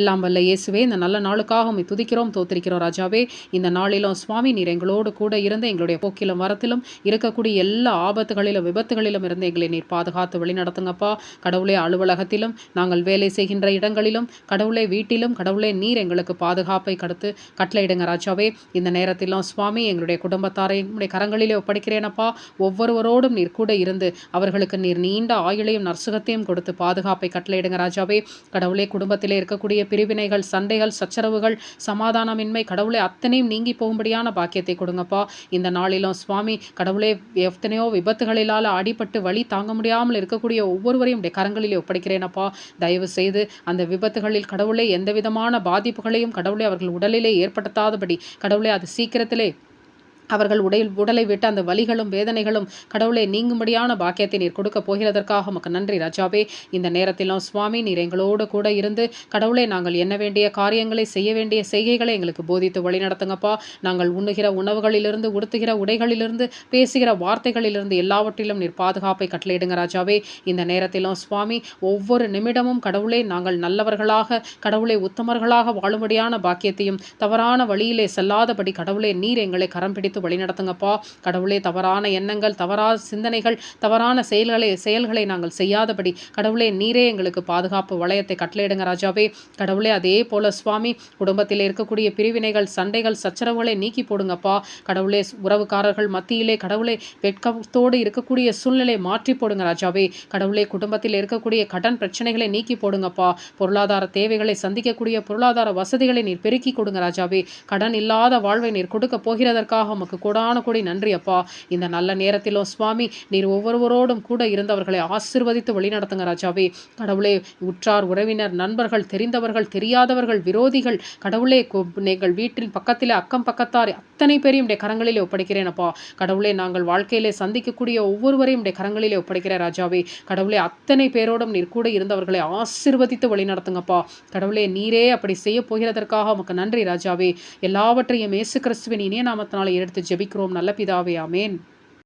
எல்லாம் வல்ல இயேசுவே, இந்த நல்ல நாளுக்காக உம்மை துதிக்கிறோம், தோத்திரிக்கிறோம் ராஜாவே. இந்த நாளிலும் சுவாமி நீர் எங்களோடு கூட இருந்து எங்களுடைய போக்கிலும் வரத்திலும் இருக்கக்கூடிய எல்லா ஆபத்துகளிலும் விபத்துகளிலும் இருந்து எங்களை நீர் பாதுகாத்து வழிநடத்துங்கப்பா. கடவுளே, அலுவலகத்திலும் நாங்கள் வேலை செய்கின்ற இடங்களிலும் கடவுளே, வீட்டிலும் கடவுளே, நீர் எங்களுக்கு பாதுகாப்பை கடுத்து கட்டளையிடுங்க ராஜாவே. இந்த நேரத்திலும் சுவாமி எங்களுடைய குடும்பத்தாரை உம்முடைய கரங்களிலே ஒப்படைக்கிறேனப்பா. ஒவ்வொருவரோடும் நீர் கூட இருந்து அவர்களுக்கு நீர் நீண்ட ஆயுளையும் நற்சுகத்தையும் கொடுத்து பாதுகாப்பை கட்டளையிடுங்க ராஜாவே. கடவுளே, குடும்பத்திலே இருக்கக்கூடிய பிரிவினைகள், சண்டைகள், சச்சரவுகள், சமாதானமின்மை கடவுளே அத்தனையும் நீங்கி போகும்படியான பாக்கியத்தை கொடுங்கப்பா. இந்த நாளிலும் சுவாமி கடவுளே, எத்தனையோ விபத்துகளிலால் அடிபட்டு வழி தாங்க முடியாமல் இருக்கக்கூடிய ஒவ்வொருவரையும் உடைய கரங்களிலே ஒப்படைக்கிறேனப்பா. தயவு செய்து அந்த விபத்துகளில் கடவுளே எந்த விதமான பாதிப்புகளையும் கடவுளே அவர்கள் உடலிலே ஏற்படுத்தாதபடி கடவுளே அது சீக்கிரத்திலே அவர்கள் உடலை விட்டு அந்த வலிகளும் வேதனைகளும் கடவுளை நீங்கும்படியான பாக்கியத்தை நீர் கொடுக்க போகிறதற்காக உமக்கு நன்றி ராஜாவே. இந்த நேரத்திலும் சுவாமி நீர் எங்களோடு கூட இருந்து கடவுளை நாங்கள் எண்ண வேண்டிய காரியங்களை, செய்ய வேண்டிய செய்கைகளை எங்களுக்கு போதித்து வழி நடத்துங்கப்பா. நாங்கள் உண்ணுகிற உணவுகளிலிருந்து, உடுத்துகிற உடைகளிலிருந்து, பேசுகிற வார்த்தைகளிலிருந்து எல்லாவற்றிலும் நீர் பாதுகாப்பை கட்டளையிடுங்க ராஜாவே. இந்த நேரத்திலும் சுவாமி ஒவ்வொரு நிமிடமும் கடவுளை நாங்கள் நல்லவர்களாக கடவுளை உத்தமர்களாக வாழும்படியான பாக்கியத்தையும் தவறான வழியிலே செல்லாதபடி கடவுளை நீர் எங்களை கரம் பிடித்து வழிநடத்துங்கப்பா. கடவுளே, தவறான எண்ணங்கள், தவறான சிந்தனைகள், தவறான செயல்களை நாங்கள் செய்யாதபடி கடவுளே நீரே எங்களுக்கு பாதுகாப்பு வளையத்தை கட்டளையிடுங்க ராஜாவே. கடவுளே, அதே போல சுவாமி குடும்பத்தில் இருக்கக்கூடிய பிரிவினைகள், சண்டைகள், சச்சரவுகளை நீக்கி போடுங்கப்பா. கடவுளே, உறவுக்காரர்கள் மத்தியிலே கடவுளே வெட்கத்தோடு இருக்கக்கூடிய சூழ்நிலை மாற்றி போடுங்க ராஜாவே. கடவுளே, குடும்பத்தில் இருக்கக்கூடிய கடன் பிரச்சனைகளை நீக்கி போடுங்கப்பா. பொருளாதார தேவைகளை சந்திக்கக்கூடிய பொருளாதார வசதிகளை நீர் பெருக்கி கொடுங்க ராஜாவே. கடன் இல்லாத வாழ்வை நீர் கொடுக்க போகிறதற்காக உமக்கு கோடான கோடி நன்றி அப்பா. இந்த நல்ல நேரத்திலும் சுவாமி நீர் ஒவ்வொருவரோடும் கூட இருந்தவர்களை ஆசீர்வதித்து வழிநடத்துங்க ராஜாவே. கடவுளே, உற்றார் உறவினர், நண்பர்கள், தெரிந்தவர்கள், தெரியாதவர்கள், விரோதிகள் கடவுளே, எங்கள் வீட்டில் பக்கத்திலே அக்கம் பக்கத்தார் அத்தனை பேரையும் உடைய கரங்களிலே ஒப்படைக்கிறேனப்பா. கடவுளே, நாங்கள் வாழ்க்கையிலே சந்திக்கக்கூடிய ஒவ்வொருவரையும் உடைய கரங்களிலே ஒப்படைக்கிறேன் ராஜாவே. கடவுளே, அத்தனை பேரோடும் நீர் கூட இருந்தவர்களை ஆசீர்வதித்து வழிநடத்துங்கப்பா. கடவுளே, நீரே அப்படி செய்ய போகிறதற்காக உமக்கு நன்றி ராஜாவே. எல்லாவற்றையும் இயேசு கிறிஸ்துவின் இனிய நாமத்தினாலே எடுத்து ஜெபிக்கிறோம் நல்ல பிதாவே, ஆமென்.